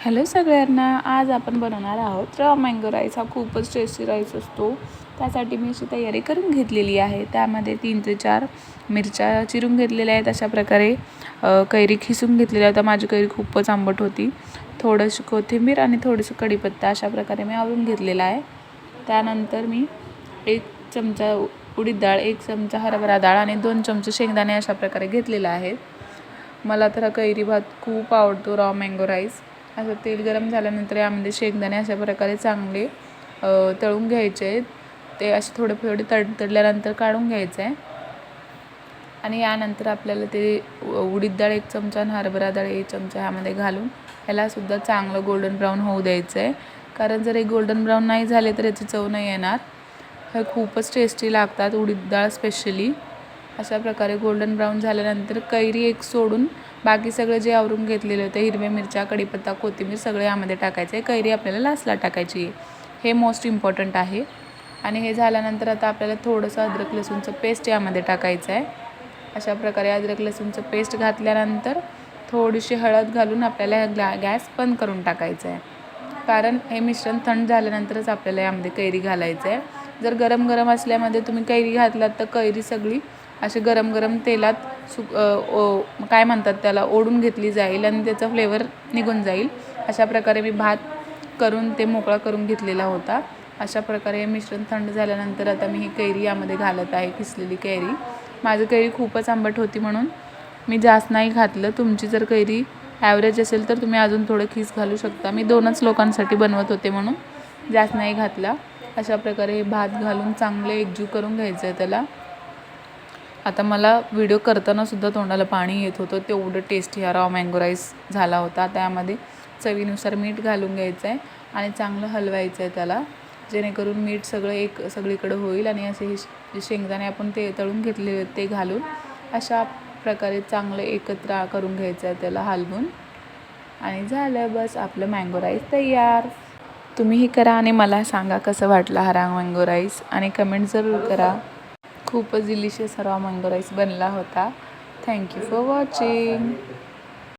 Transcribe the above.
Hello सगळ्यांना, आज आपण बनवणार आहोत रॉ मँगो राईस. हा खूपच टेस्टी राईस असतो. त्यासाठी मी अशी तयारी करून घेतलेली आहे. त्यामध्ये 3 ते 4 मिरच्या चिरून घेतलेल्या आहेत. अशा प्रकारे कैरी खिसून घेतलेली आहे. आता माझी कैरी खूपच आंबट होती. थोडीशी कोथिंबीर आणि थोडंसं कढीपत्ता अशा प्रकारे मी आवरून घेतलेला आहे. त्यानंतर मी 1 चमचा उडीद डाळ, 1 चमचा हरभरा डाळ आणि 2 चमचे शेंगदाणे अशा प्रकारे घेतलेला आहे. मला तर हा कैरी भात खूप आवडतो, रॉ मँगो राईस. असं तेल गरम झाल्यानंतर यामध्ये शेंगदाणे अशा प्रकारे चांगले तळून घ्यायचे आहेत. ते असे थोडे तडतडल्यानंतर काढून घ्यायचं आहे. आणि यानंतर आपल्याला ते उडीद डाळ 1 चमचा आणि हरभरा डाळ 1 चमचा ह्यामध्ये घालून ह्यालासुद्धा चांगलं गोल्डन ब्राऊन होऊ द्यायचं आहे. कारण जर हे गोल्डन ब्राऊन नाही झाले तर याची चव नाही येणार. हे खूपच टेस्टी लागतात, उडीद डाळ स्पेशली. अशा प्रकारे गोल्डन ब्राऊन झाल्यानंतर कैरी एक सोडून बाकी सगळं जे आवरून घेतलेलं होतं, हिरव्या मिरच्या, कढीपत्ता, कोथिंबीर सगळं यामध्ये टाकायचं आहे. कैरी आपल्याला लास्टला टाकायची आहे. हे मोस्ट इम्पॉर्टंट आहे. आणि हे झाल्यानंतर आता आपल्याला थोडंसं अद्रक लसूणचं पेस्ट यामध्ये टाकायचं आहे. अशा प्रकारे अद्रक लसूणचं पेस्ट घातल्यानंतर थोडीशी हळद घालून आपल्याला गॅस बंद करून टाकायचं आहे. कारण हे मिश्रण थंड झाल्यानंतरच आपल्याला यामध्ये कैरी घालायचं आहे. जर गरम गरम असल्यामध्ये तुम्ही कैरी घातलात तर कैरी सगळी अशी गरम गरम तेलात काय म्हणतात त्याला, ओढून घेतली जाईल आणि त्याचा फ्लेवर निघून जाईल. अशा प्रकारे मी भात करून ते मोकळा करून घेतलेला होता. अशा प्रकारे हे मिश्रण थंड झाल्यानंतर आता मी ही कैरी यामध्ये घालत आहे, किसलेली कैरी. माझी कैरी खूपच आंबट होती म्हणून मी जास्त नाही घातलं. तुमची जर कैरी ॲव्हरेज असेल तर तुम्ही अजून थोडं खीस घालू शकता. मी 2च लोकांसाठी बनवत होते म्हणून जास्त नाही घातला. अशा प्रकारे हे भात घालून चांगले एकजीव करून घ्यायचं आहे त्याला. आता मला व्हिडिओ करतानासुद्धा तोंडाला पाणी येत होतं, तेवढं टेस्टी हा रॉ मँगो राईस झाला होता. त्यामध्ये चवीनुसार मीठ घालून घ्यायचं आहे आणि चांगलं हलवायचं आहे त्याला, जेणेकरून मीठ सगळीकडे होईल. आणि असे हे शेंगदाणे आपण ते तळून घेतले ते घालून अशा प्रकारे चांगलं एकत्र करून घ्यायचं आहे त्याला हलवून. आणि झालं, बस आपलं मँगो राईस तयार. तुम्हीही करा आणि मला सांगा कसं वाटलं हा रॉ मँगो राईस, आणि कमेंट जरूर करा. खूपच डिलिशियस रॉ मँगो राईस बनला होता. Thank you for watching.